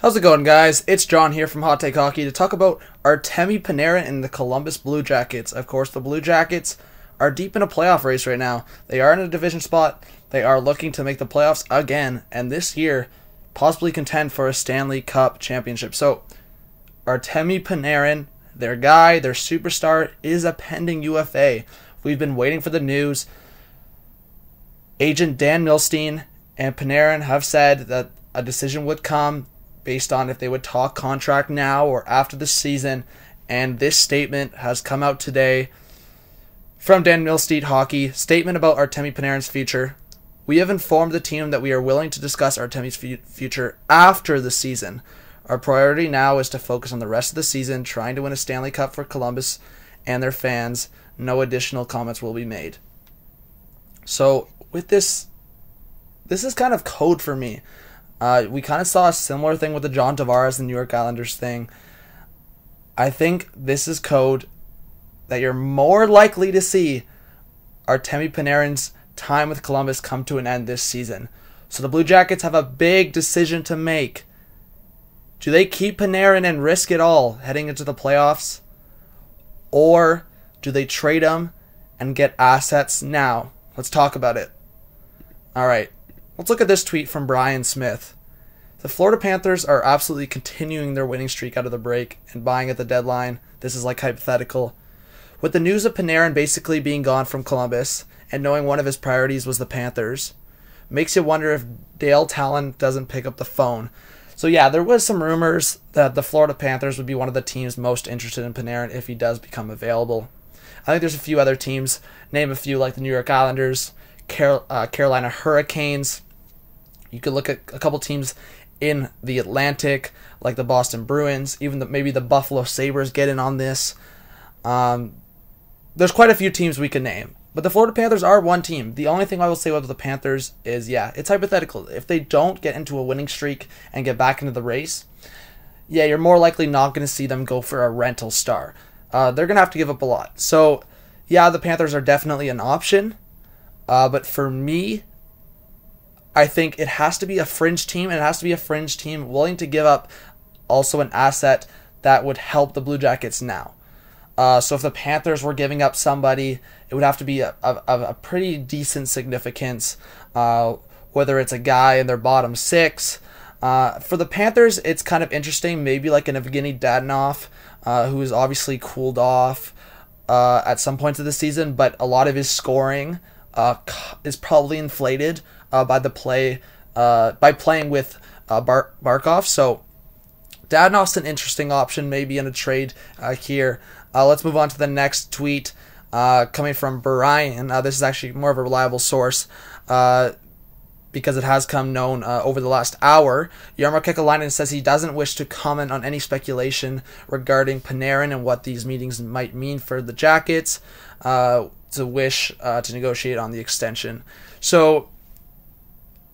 How's it going, guys? It's John here from Hot Take Hockey to talk about Artemi Panarin and the Columbus Blue Jackets. Of course, the Blue Jackets are deep in a playoff race right now. They are in a division spot. They are looking to make the playoffs again, and this year, possibly contend for a Stanley Cup championship. So, Artemi Panarin, their guy, their superstar, is a pending UFA. We've been waiting for the news. Agent Dan Milstein and Panarin have said that a decision would come based on if they would talk contract now or after the season, and this statement has come out today from Dan Milstein Hockey. Statement about Artemi Panarin's future. We have informed the team that we are willing to discuss Artemi's future after the season. Our priority now is to focus on the rest of the season, trying to win a Stanley Cup for Columbus and their fans. No additional comments will be made. So with this is kind of code for me. We kind of saw a similar thing with the John Tavares and New York Islanders thing. I think this is code that you're more likely to see Artemi Panarin's time with Columbus come to an end this season. So the Blue Jackets have a big decision to make. Do they keep Panarin and risk it all heading into the playoffs? Or do they trade him and get assets now? Let's talk about it. Alright, let's look at this tweet from Brian Smith. The Florida Panthers are absolutely continuing their winning streak out of the break and buying at the deadline. This is like hypothetical. With the news of Panarin basically being gone from Columbus and knowing one of his priorities was the Panthers, makes you wonder if Dale Talon doesn't pick up the phone. So yeah, there was some rumors that the Florida Panthers would be one of the teams most interested in Panarin if he does become available. I think there's a few other teams, name a few like the New York Islanders, Carolina Hurricanes. You could look at a couple teams in the Atlantic, like the Boston Bruins, even maybe the Buffalo Sabres get in on this. There's quite a few teams we can name. But the Florida Panthers are one team. The only thing I will say about the Panthers is, yeah, it's hypothetical. If they don't get into a winning streak and get back into the race, yeah, you're more likely not going to see them go for a rental star. They're going to have to give up a lot. So, yeah, the Panthers are definitely an option. But for me, I think it has to be a fringe team, and it has to be a fringe team willing to give up also an asset that would help the Blue Jackets now. So if the Panthers were giving up somebody, it would have to be a pretty decent significance, whether it's a guy in their bottom six. For the Panthers, it's kind of interesting, maybe like an Evgeny Dadonov, who is obviously cooled off at some points of the season, but a lot of his scoring is probably inflated by playing with Barkov. So Dadonov's an interesting option, maybe in a trade here. Let's move on to the next tweet coming from Brian. This is actually more of a reliable source because it has come known over the last hour. Jarmo Kekalainen says he doesn't wish to comment on any speculation regarding Panarin and what these meetings might mean for the Jackets to wish to negotiate on the extension. So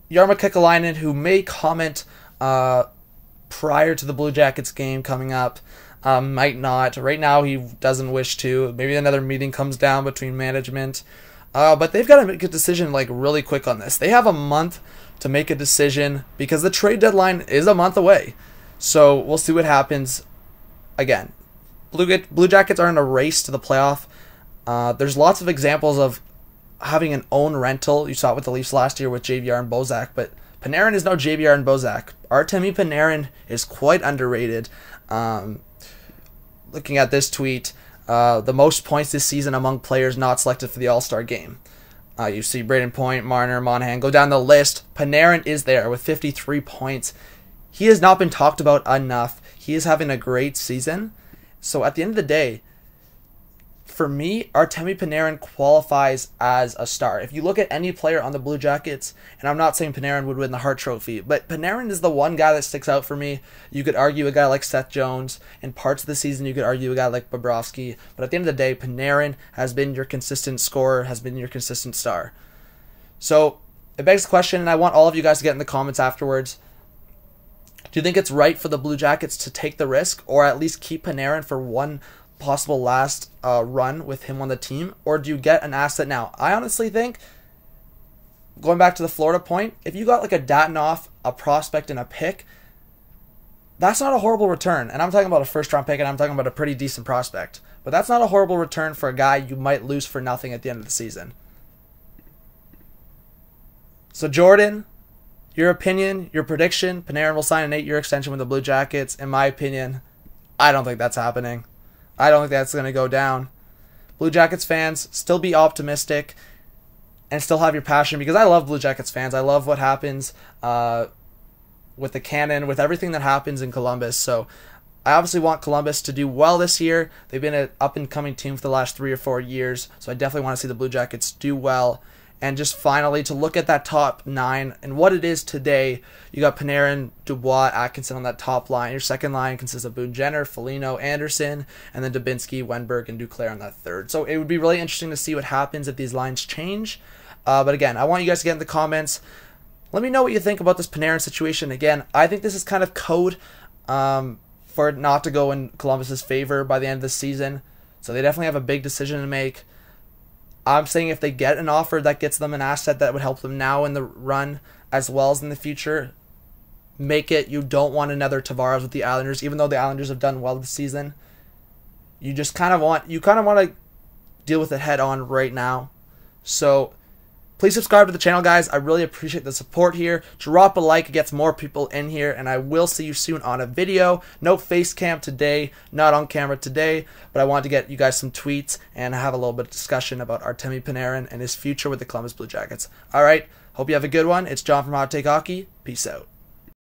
Jarmo Kekalainen, who may comment prior to the Blue Jackets game coming up, might not. Right now, he doesn't wish to. Maybe another meeting comes down between management. But they've got to make a decision like really quick on this. They have a month to make a decision because the trade deadline is a month away. So we'll see what happens. Again, Blue Jackets are in a race to the playoff. There's lots of examples of having an own rental. You saw it with the Leafs last year with JVR and Bozak, but Panarin is no JVR and Bozak. Artemi Panarin is quite underrated. Looking at this tweet, the most points this season among players not selected for the All-Star game. You see Braden Point, Marner, Monahan, go down the list. Panarin is there with 53 points. He has not been talked about enough. He is having a great season. So at the end of the day, for me, Artemi Panarin qualifies as a star. If you look at any player on the Blue Jackets, and I'm not saying Panarin would win the Hart Trophy, but Panarin is the one guy that sticks out for me. You could argue a guy like Seth Jones. In parts of the season, you could argue a guy like Bobrovsky. But at the end of the day, Panarin has been your consistent scorer, has been your consistent star. So it begs the question, and I want all of you guys to get in the comments afterwards. Do you think it's right for the Blue Jackets to take the risk, or at least keep Panarin for one possible last run with him on the team, or do you get an asset now? I honestly think, going back to the Florida point, if you got like a Dadonov, a prospect, and a pick, That's not a horrible return. And I'm talking about a first-round pick, and I'm talking about a pretty decent prospect. But that's not a horrible return for a guy you might lose for nothing at the end of the season. So, Jordan, your opinion, your prediction, Panarin will sign an 8-year extension with the Blue Jackets. In my opinion, I don't think that's happening. I don't think that's going to go down. Blue Jackets fans, still be optimistic and still have your passion, because I love Blue Jackets fans. I love what happens with the cannon, with everything that happens in Columbus. So I obviously want Columbus to do well this year. They've been an up-and-coming team for the last 3 or 4 years, so I definitely want to see the Blue Jackets do well. And just finally, to look at that top 9 and what it is today, you got Panarin, Dubois, Atkinson on that top line. Your second line consists of Boone Jenner, Foligno, Anderson, and then Dubinsky, Wenberg, and Duclair on that third. So it would be really interesting to see what happens if these lines change. But again, I want you guys to get in the comments. Let me know what you think about this Panarin situation. Again, I think this is kind of code for it not to go in Columbus's favor by the end of the season. So they definitely have a big decision to make. I'm saying if they get an offer that gets them an asset that would help them now in the run as well as in the future, make it. You don't want another Tavares with the Islanders, even though the Islanders have done well this season. You just kind of want to deal with it head on right now. So please subscribe to the channel, guys. I really appreciate the support here. Drop a like, it gets more people in here, and I will see you soon on a video. No face cam today, not on camera today, but I wanted to get you guys some tweets and have a little bit of discussion about Artemi Panarin and his future with the Columbus Blue Jackets. All right, hope you have a good one. It's John from Hot Take Hockey. Peace out.